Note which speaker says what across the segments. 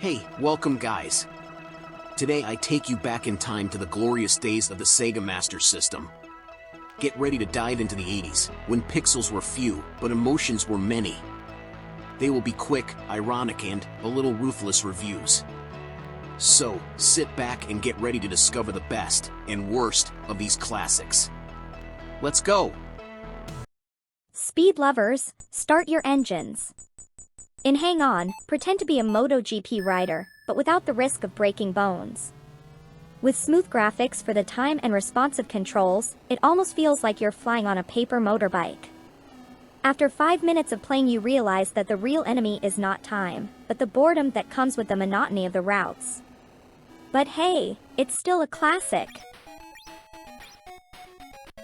Speaker 1: Hey, welcome guys. Today I take you back in time to the glorious days of the Sega Master System. Get ready to dive into the 80s, when pixels were few, but emotions were many. They will be quick, ironic and a little ruthless reviews. So, sit back and get ready to discover the best and worst of these classics. Let's go!
Speaker 2: Speed lovers, start your engines. In Hang On, pretend to be a MotoGP rider, but without the risk of breaking bones. With smooth graphics for the time and responsive controls, it almost feels like you're flying on a paper motorbike. After 5 minutes of playing, you realize that the real enemy is not time, but the boredom that comes with the monotony of the routes. But hey, it's still a classic.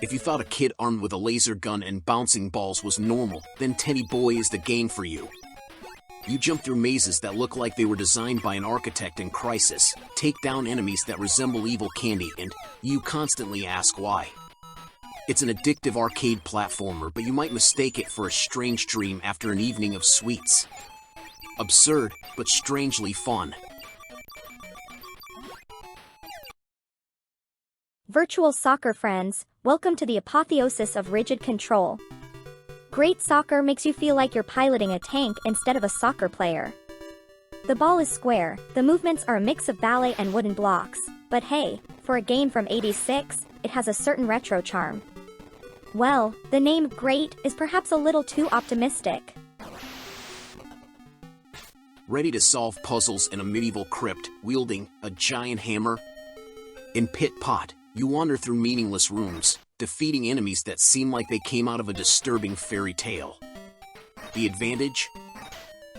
Speaker 1: If you thought a kid armed with a laser gun and bouncing balls was normal, then Teddy Boy is the game for you. You jump through mazes that look like they were designed by an architect in crisis, take down enemies that resemble evil candy, and you constantly ask why. It's an addictive arcade platformer, but you might mistake it for a strange dream after an evening of sweets. Absurd, but strangely fun.
Speaker 2: Virtual soccer friends, welcome to the apotheosis of rigid control. Great soccer makes you feel like you're piloting a tank instead of a soccer player. The ball is square, the movements are a mix of ballet and wooden blocks, but hey, for a game from '86, it has a certain retro charm. Well, the name Great is perhaps a little too optimistic.
Speaker 1: Ready to solve puzzles in a medieval crypt, wielding a giant hammer? In Pit Pot, you wander through meaningless rooms, defeating enemies that seem like they came out of a disturbing fairy tale. The advantage?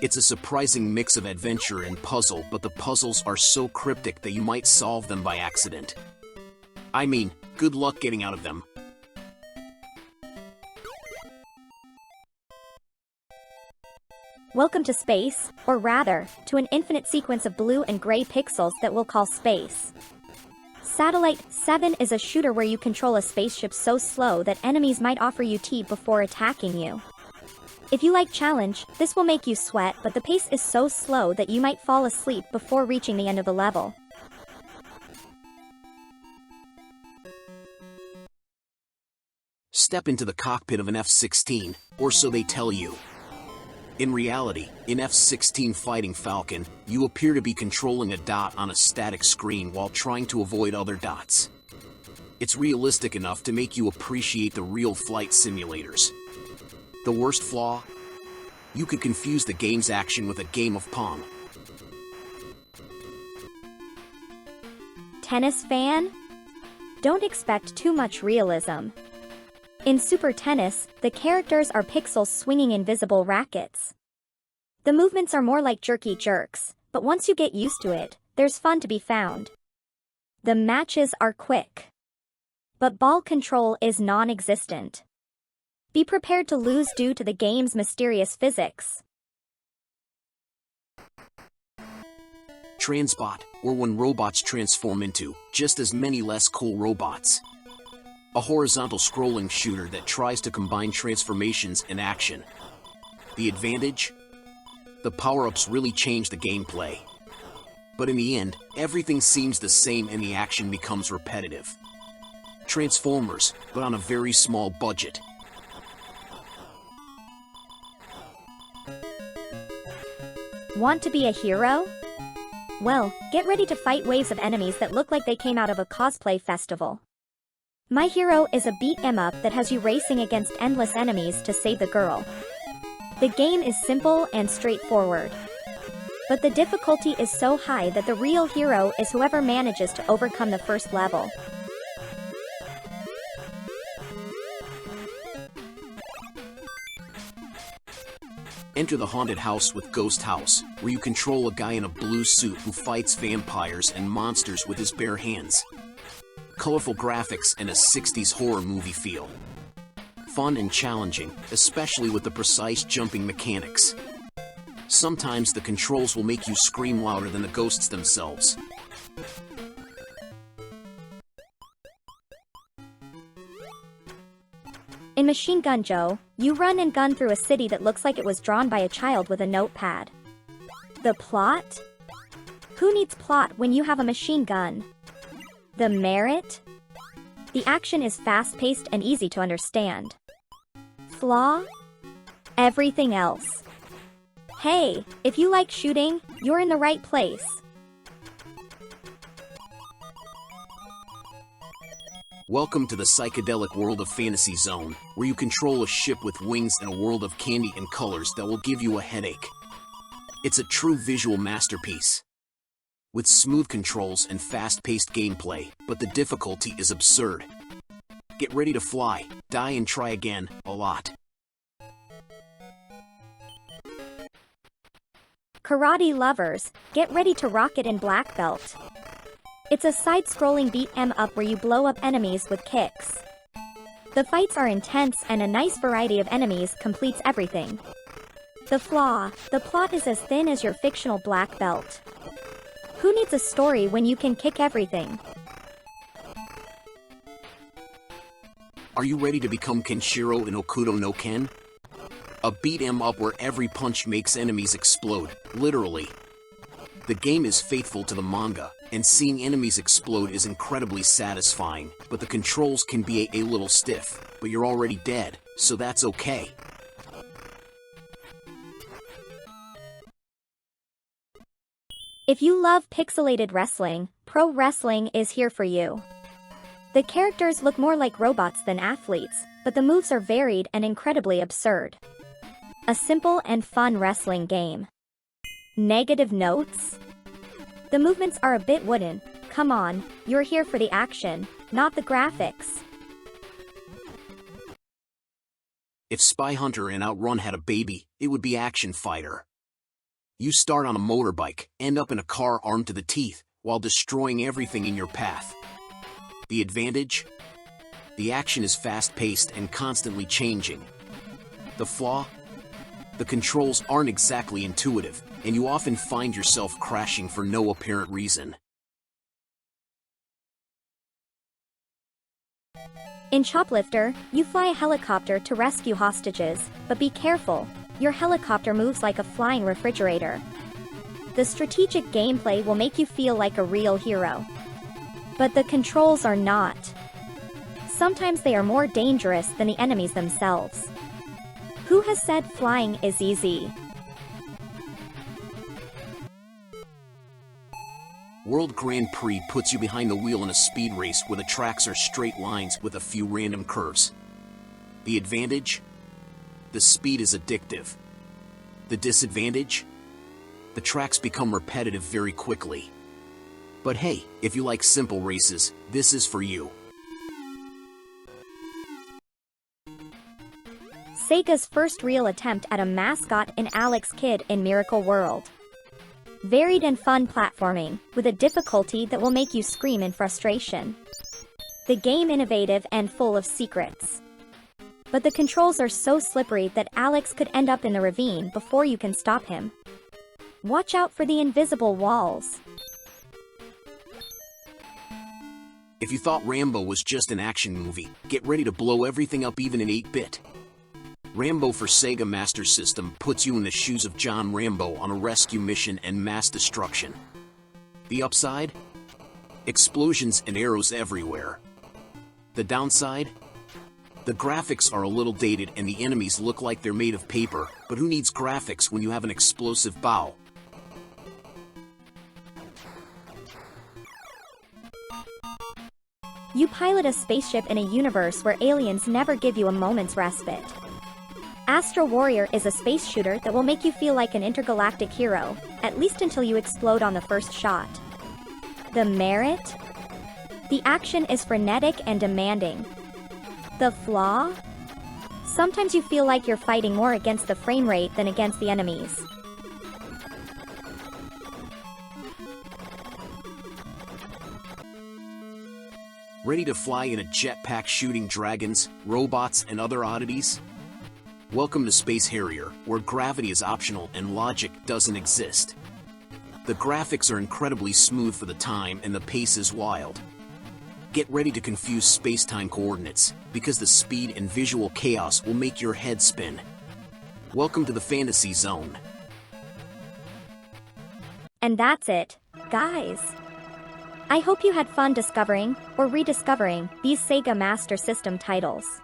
Speaker 1: It's a surprising mix of adventure and puzzle, but the puzzles are so cryptic that you might solve them by accident. I mean, good luck getting out of them.
Speaker 2: Welcome to space, or rather, to an infinite sequence of blue and gray pixels that we'll call space. Satellite 7 is a shooter where you control a spaceship so slow that enemies might offer you tea before attacking you. If you like challenge, this will make you sweat, but the pace is so slow that you might fall asleep before reaching the end of the level.
Speaker 1: Step into the cockpit of an F-16, or so they tell you. In reality, in F-16 Fighting Falcon, you appear to be controlling a dot on a static screen while trying to avoid other dots. It's realistic enough to make you appreciate the real flight simulators. The worst flaw? You could confuse the game's action with a game of Pong.
Speaker 2: Tennis fan? Don't expect too much realism. In Super Tennis, the characters are pixels swinging invisible rackets. The movements are more like jerky jerks, but once you get used to it, there's fun to be found. The matches are quick. But ball control is non-existent. Be prepared to lose due to the game's mysterious physics.
Speaker 1: Transbot, or when robots transform into just as many less cool robots. A horizontal scrolling shooter that tries to combine transformations and action. The advantage? The power-ups really change the gameplay. But in the end, everything seems the same and the action becomes repetitive. Transformers, but on a very small budget.
Speaker 2: Want to be a hero? Well, get ready to fight waves of enemies that look like they came out of a cosplay festival. My Hero is a beat-em-up that has you racing against endless enemies to save the girl. The game is simple and straightforward. But the difficulty is so high that the real hero is whoever manages to overcome the first level.
Speaker 1: Enter the haunted house with Ghost House, where you control a guy in a blue suit who fights vampires and monsters with his bare hands. Colorful graphics and a 60s horror movie feel. Fun and challenging, especially with the precise jumping mechanics. Sometimes the controls will make you scream louder than the ghosts themselves.
Speaker 2: In Machine Gun Joe, you run and gun through a city that looks like it was drawn by a child with a notepad. The plot? Who needs plot when you have a machine gun? The merit? The action is fast-paced and easy to understand. Flaw? Everything else. Hey, if you like shooting, you're in the right place.
Speaker 1: Welcome to the psychedelic world of Fantasy Zone, where you control a ship with wings in a world of candy and colors that will give you a headache. It's a true visual masterpiece, with smooth controls and fast-paced gameplay, but the difficulty is absurd. Get ready to fly, die and try again, a lot.
Speaker 2: Karate lovers, get ready to rock it in Black Belt. It's a side-scrolling beat-em-up where you blow up enemies with kicks. The fights are intense and a nice variety of enemies completes everything. The flaw, the plot is as thin as your fictional black belt. Who needs a story when you can kick everything?
Speaker 1: Are you ready to become Kenshiro in Okudo no Ken? A beat-em-up where every punch makes enemies explode, literally. The game is faithful to the manga, and seeing enemies explode is incredibly satisfying, but the controls can be a little stiff, but you're already dead, so that's okay.
Speaker 2: If you love pixelated wrestling, pro wrestling is here for you. The characters look more like robots than athletes, but the moves are varied and incredibly absurd. A simple and fun wrestling game. Negative notes? The movements are a bit wooden. Come on, you're here for the action, not the graphics.
Speaker 1: If Spy Hunter and Outrun had a baby, it would be Action Fighter. You start on a motorbike, end up in a car armed to the teeth, while destroying everything in your path. The advantage? The action is fast-paced and constantly changing. The flaw? The controls aren't exactly intuitive, and you often find yourself crashing for no apparent reason.
Speaker 2: In Choplifter, you fly a helicopter to rescue hostages, but be careful, your helicopter moves like a flying refrigerator. The strategic gameplay will make you feel like a real hero. But the controls are not. Sometimes they are more dangerous than the enemies themselves. Who has said flying is easy?
Speaker 1: World Grand Prix puts you behind the wheel in a speed race where the tracks are straight lines with a few random curves. The advantage? The speed is addictive. The disadvantage? The tracks become repetitive very quickly. But hey, if you like simple races, this is for you.
Speaker 2: Sega's first real attempt at a mascot in Alex Kidd in Miracle World. Varied and fun platforming, with a difficulty that will make you scream in frustration. The game innovative and full of secrets. But the controls are so slippery that Alex could end up in the ravine before you can stop him. Watch out for the invisible walls.
Speaker 1: If you thought Rambo was just an action movie, get ready to blow everything up even in 8-bit. Rambo for Sega Master System puts you in the shoes of John Rambo on a rescue mission and mass destruction. The upside? Explosions and arrows everywhere. The downside? The graphics are a little dated and the enemies look like they're made of paper, but who needs graphics when you have an explosive bow?
Speaker 2: You pilot a spaceship in a universe where aliens never give you a moment's respite. Astro Warrior is a space shooter that will make you feel like an intergalactic hero, at least until you explode on the first shot. The merit? The action is frenetic and demanding. The flaw? Sometimes you feel like you're fighting more against the frame rate than against the enemies.
Speaker 1: Ready to fly in a jetpack shooting dragons, robots, and other oddities? Welcome to Space Harrier, where gravity is optional and logic doesn't exist. The graphics are incredibly smooth for the time and the pace is wild. Get ready to confuse space-time coordinates, because the speed and visual chaos will make your head spin. Welcome to the Fantasy Zone.
Speaker 2: And And that's it, guys. I hope you had fun discovering or rediscovering these Sega Master System titles.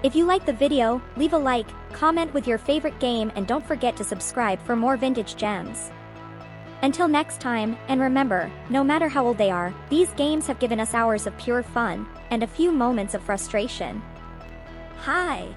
Speaker 2: If you liked the video, leave a like, comment with your favorite game, and don't forget to subscribe for more vintage gems. Until next time, and remember, no matter how old they are, these games have given us hours of pure fun and a few moments of frustration. Hi!